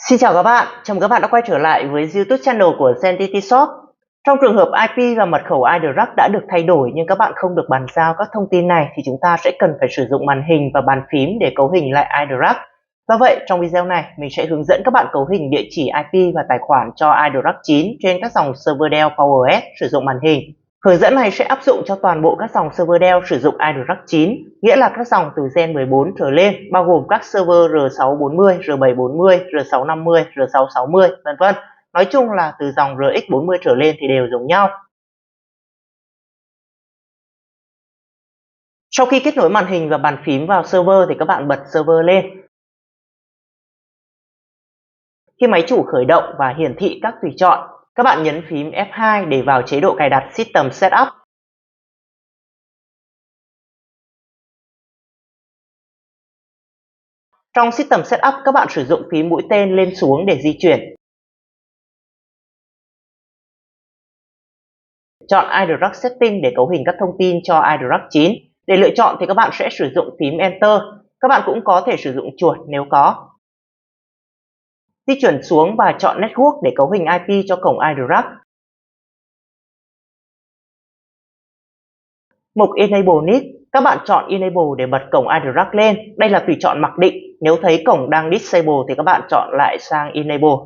Xin chào các bạn, chào mừng các bạn đã quay trở lại với YouTube channel của Zenity Shop. Trong trường hợp IP và mật khẩu iDirect đã được thay đổi nhưng các bạn không được bàn giao các thông tin này thì chúng ta sẽ cần phải sử dụng màn hình và bàn phím để cấu hình lại iDirect. Do vậy, trong video này mình sẽ hướng dẫn các bạn cấu hình địa chỉ IP và tài khoản cho iDirect 9 trên các dòng server Dell PowerOS sử dụng màn hình. Hướng dẫn này sẽ áp dụng cho toàn bộ các dòng server Dell sử dụng iDirect 9, nghĩa là các dòng từ Gen 14 trở lên, bao gồm các server R640, R740, R650, R660, v.v. Nói chung là từ dòng RX40 trở lên thì đều giống nhau. Sau khi kết nối màn hình và bàn phím vào server thì các bạn bật server lên. Khi máy chủ khởi động và hiển thị các tùy chọn, các bạn nhấn phím F2 để vào chế độ cài đặt System Setup. Trong System Setup, các bạn sử dụng phím mũi tên lên xuống để di chuyển. Chọn iDirect Setting để cấu hình các thông tin cho iDirect 9. Để lựa chọn thì các bạn sẽ sử dụng phím Enter. Các bạn cũng có thể sử dụng chuột nếu có. Di chuyển xuống và chọn Network để cấu hình IP cho cổng iDirect. Mục Enable NIC, các bạn chọn Enable để bật cổng iDirect lên. Đây là tùy chọn mặc định. Nếu thấy cổng đang Disable thì các bạn chọn lại sang Enable.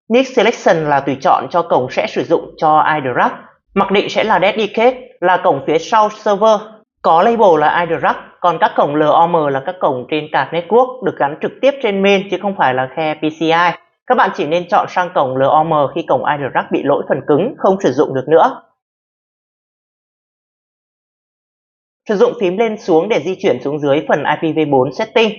NIC Selection là tùy chọn cho cổng sẽ sử dụng cho iDirect. Mặc định sẽ là Dedicate, là cổng phía sau server. Có label là iDirect, còn các cổng LOM là các cổng trên card network được gắn trực tiếp trên main chứ không phải là khe PCI. Các bạn chỉ nên chọn sang cổng LOM khi cổng iDirect bị lỗi phần cứng, không sử dụng được nữa. Sử dụng phím lên xuống để di chuyển xuống dưới phần IPv4 setting.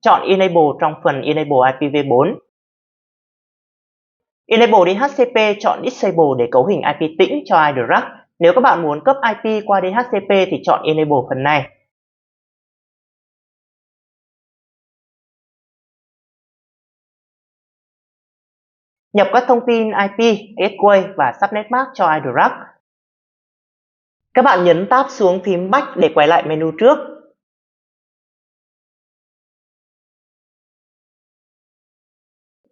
Chọn Enable trong phần Enable IPv4. Enable DHCP, chọn Disable để cấu hình IP tĩnh cho iDirect. Nếu các bạn muốn cấp IP qua DHCP thì chọn Enable phần này. Nhập các thông tin IP, gateway và subnet mask cho iDirect. Các bạn nhấn Tab xuống phím Back để quay lại menu trước.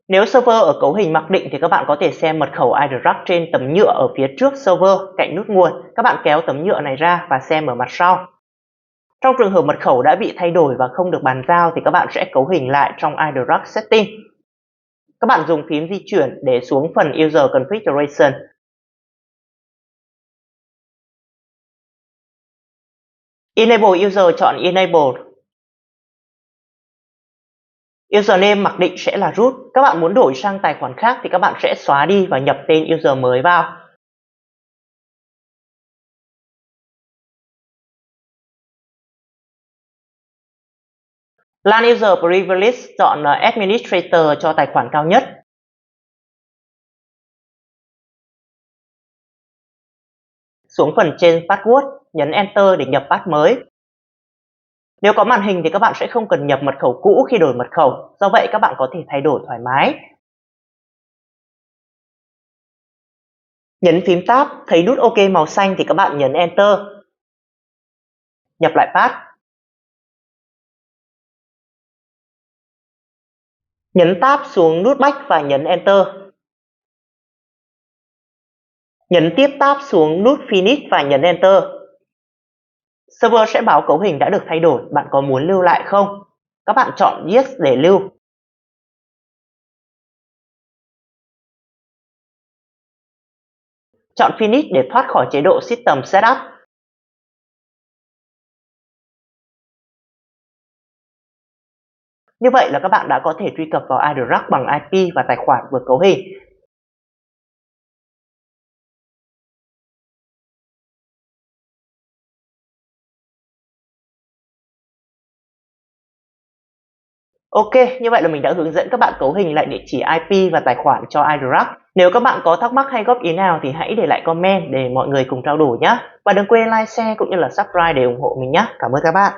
Nếu server ở cấu hình mặc định thì các bạn có thể xem mật khẩu iDirect trên tấm nhựa ở phía trước server cạnh nút nguồn. Các bạn kéo tấm nhựa này ra và xem ở mặt sau. Trong trường hợp mật khẩu đã bị thay đổi và không được bàn giao thì các bạn sẽ cấu hình lại trong iDirect Setting. Các bạn dùng phím di chuyển để xuống phần User Configuration. Enable User, chọn Enable. Username mặc định sẽ là root. Các bạn muốn đổi sang tài khoản khác thì các bạn sẽ xóa đi và nhập tên user mới vào. LAN User Privilege, chọn Administrator cho tài khoản cao nhất. Xuống phần Change Password, nhấn Enter để nhập pass mới. Nếu có màn hình thì các bạn sẽ không cần nhập mật khẩu cũ khi đổi mật khẩu, do vậy các bạn có thể thay đổi thoải mái. Nhấn phím Tab, thấy nút OK màu xanh thì các bạn nhấn Enter. Nhập lại pass. Nhấn Tab xuống nút Back và nhấn Enter. Nhấn tiếp Tab xuống nút Finish và nhấn Enter. Server sẽ báo cấu hình đã được thay đổi, bạn có muốn lưu lại không? Các bạn chọn Yes để lưu. Chọn Finish để thoát khỏi chế độ System Setup. Như vậy là các bạn đã có thể truy cập vào iDirect bằng IP và tài khoản vừa cấu hình. Ok, như vậy là mình đã hướng dẫn các bạn cấu hình lại địa chỉ IP và tài khoản cho iDirect. Nếu các bạn có thắc mắc hay góp ý nào thì hãy để lại comment để mọi người cùng trao đổi nhé. Và đừng quên like, share cũng như là subscribe để ủng hộ mình nhé. Cảm ơn các bạn.